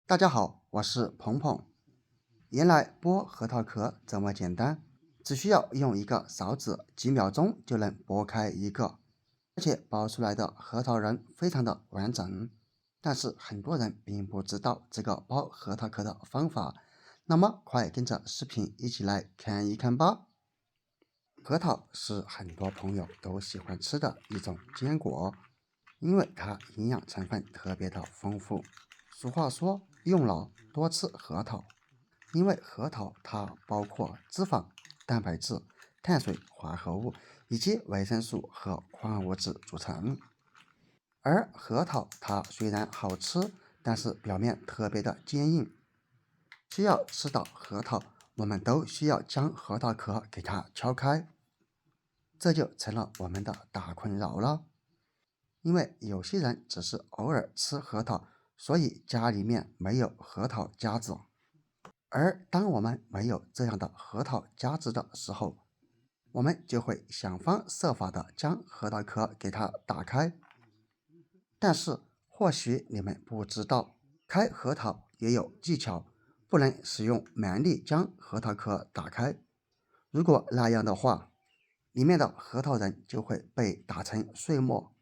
大家好，我是鹏鹏。原来剥核桃壳这么简单，只需要用一个勺子，几秒钟就能剥开一个，而且剥出来的核桃仁非常的完整。但是很多人并不知道这个剥核桃壳的方法，那么快跟着视频一起来看一看吧。核桃是很多朋友都喜欢吃的一种坚果，因为它营养成分特别的丰富。俗话说，用脑多吃核桃，因为核桃它包括脂肪、蛋白质、碳水化合物以及维生素和矿物质组成。而核桃它虽然好吃，但是表面特别的坚硬，需要吃到核桃，我们都需要将核桃壳给它敲开，这就成了我们的大困扰了。因为有些人只是偶尔吃核桃，所以家里面没有核桃夹子。而当我们没有这样的核桃夹子的时候，我们就会想方设法的将核桃壳给它打开。但是或许你们不知道，开核桃也有技巧，不能使用蛮力将核桃壳打开。如果那样的话，里面的核桃仁就会被打成碎末，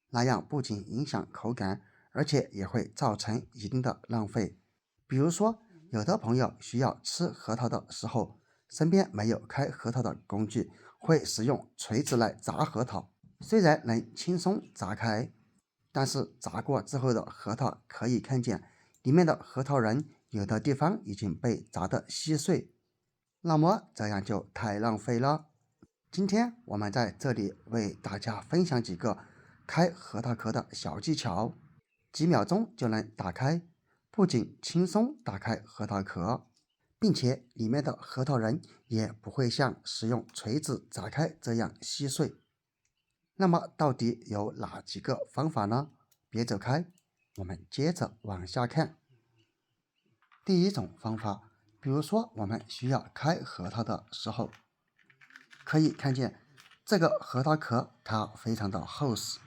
那样不仅影响口感，而且也会造成一定的浪费。比如说，有的朋友需要吃核桃的时候，身边没有开核桃的工具，会使用锤子来砸核桃。虽然能轻松砸开，但是砸过之后的核桃可以看见里面的核桃仁有的地方已经被砸得稀碎，那么这样就太浪费了。今天我们在这里为大家分享几个开核桃壳的小技巧，几秒钟就能打开，不仅轻松打开核桃壳，并且里面的核桃仁也不会像使用锤子砸开这样稀碎。那么到底有哪几个方法呢？别走开，我们接着往下看。第一种方法，比如说我们需要开核桃的时候，可以看见这个核桃壳它非常的厚实，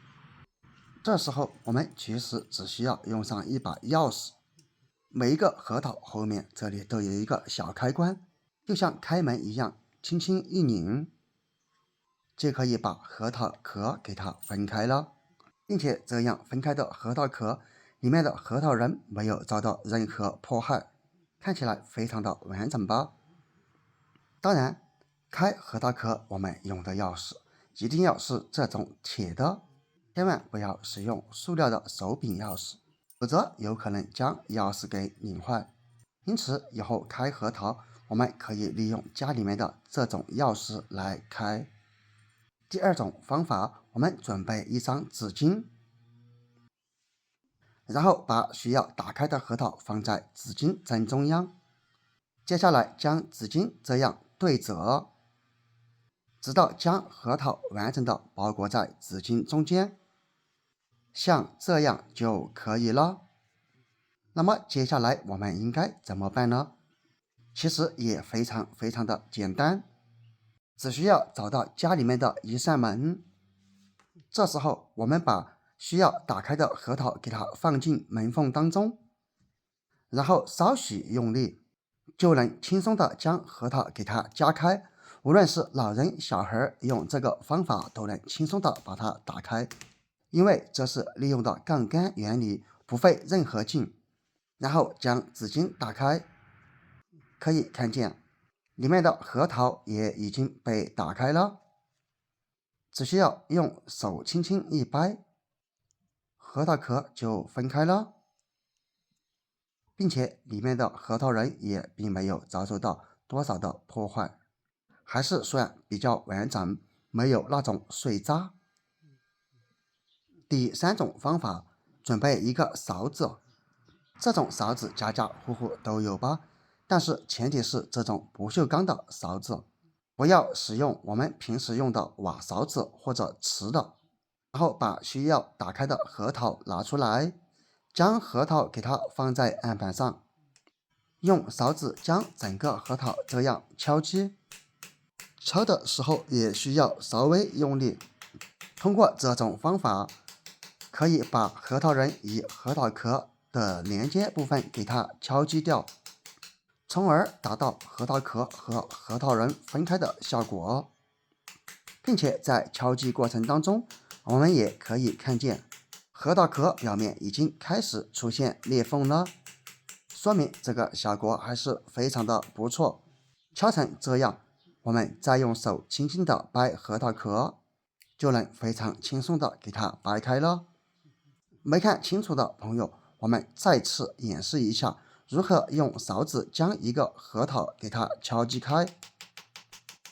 这时候我们其实只需要用上一把钥匙，每一个核桃后面这里都有一个小开关，就像开门一样，轻轻一拧，就可以把核桃壳给它分开了，并且这样分开的核桃壳里面的核桃仁没有遭到任何破坏，看起来非常的完整吧。当然，开核桃壳我们用的钥匙一定要是这种铁的，千万不要使用塑料的手柄钥匙，否则有可能将钥匙给拧坏。因此以后开核桃我们可以利用家里面的这种钥匙来开。第二种方法，我们准备一张纸巾，然后把需要打开的核桃放在纸巾正中央，接下来将纸巾这样对折，直到将核桃完整的包裹在纸巾中间，像这样就可以了。那么接下来我们应该怎么办呢？其实也非常的简单，只需要找到家里面的一扇门，这时候我们把需要打开的核桃给它放进门缝当中，然后稍许用力，就能轻松的将核桃给它夹开。无论是老人小孩，用这个方法都能轻松的把它打开，因为这是利用的杠杆原理，不费任何劲。然后将纸巾打开，可以看见里面的核桃也已经被打开了，只需要用手轻轻一掰，核桃壳就分开了，并且里面的核桃仁也并没有遭受到多少的破坏，还是算比较完整，没有那种碎渣。第三种方法，准备一个勺子，这种勺子家家户户都有吧，但是前提是这种不锈钢的勺子，不要使用我们平时用的瓦勺子或者瓷的。然后把需要打开的核桃拿出来，将核桃给它放在案板上，用勺子将整个核桃这样敲击，敲的时候也需要稍微用力。通过这种方法，可以把核桃仁与核桃壳的连接部分给它敲击掉，从而达到核桃壳和核桃仁分开的效果。并且在敲击过程当中，我们也可以看见核桃壳表面已经开始出现裂缝了，说明这个效果还是非常的不错。敲成这样，我们再用手轻轻的掰核桃壳，就能非常轻松的给它掰开了。没看清楚的朋友，我们再次演示一下如何用勺子将一个核桃给它敲击开。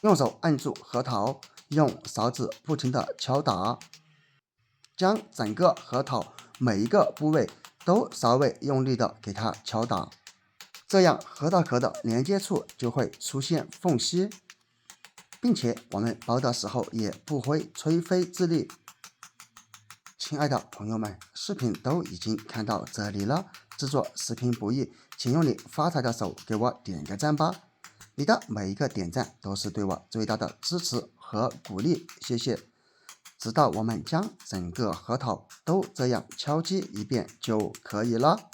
用手按住核桃，用勺子不停的敲打，将整个核桃每一个部位都稍微用力的给它敲打，这样核桃壳的连接处就会出现缝隙，并且我们包的时候也不会吹飞自力。亲爱的朋友们，视频都已经看到这里了，制作视频不易，请用你发财的手给我点个赞吧。你的每一个点赞都是对我最大的支持和鼓励，谢谢。直到我们将整个核桃都这样敲击一遍就可以了。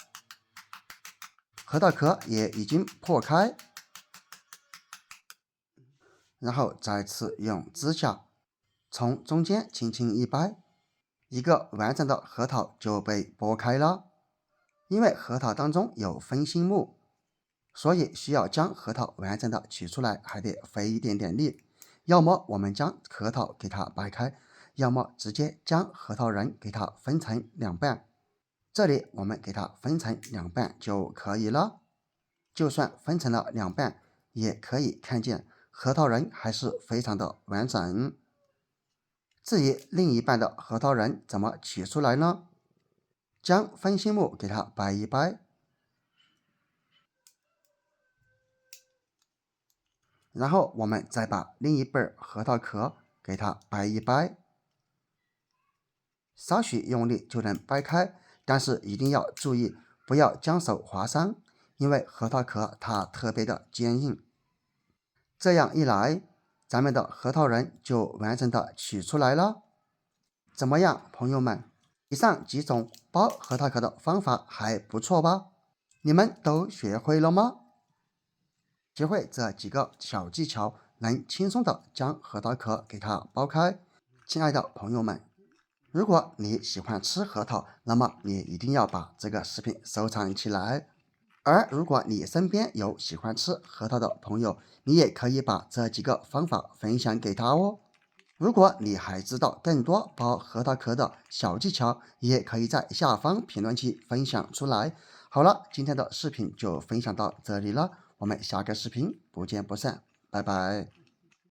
核桃壳也已经破开，然后再次用指甲从中间轻轻一掰，一个完整的核桃就被剥开了。因为核桃当中有分心木，所以需要将核桃完整的取出来，还得费一点点力。要么我们将核桃给它掰开，要么直接将核桃仁给它分成两半。这里我们给它分成两半就可以了。就算分成了两半，也可以看见核桃仁还是非常的完整。至于另一半的核桃仁怎么取出来呢？将分心木给它掰一掰，然后我们再把另一半核桃壳给它掰一掰，稍许用力就能掰开，但是一定要注意不要将手划伤，因为核桃壳它特别的坚硬。这样一来，咱们的核桃仁就完整的取出来了。怎么样，朋友们？以上几种剥核桃壳的方法还不错吧？你们都学会了吗？学会这几个小技巧，能轻松的将核桃壳给它剥开。亲爱的朋友们，如果你喜欢吃核桃，那么你一定要把这个视频收藏起来。而如果你身边有喜欢吃核桃的朋友，你也可以把这几个方法分享给他哦。如果你还知道更多剥核桃壳的小技巧，也可以在下方评论区分享出来。好了，今天的视频就分享到这里了，我们下个视频不见不散，拜拜。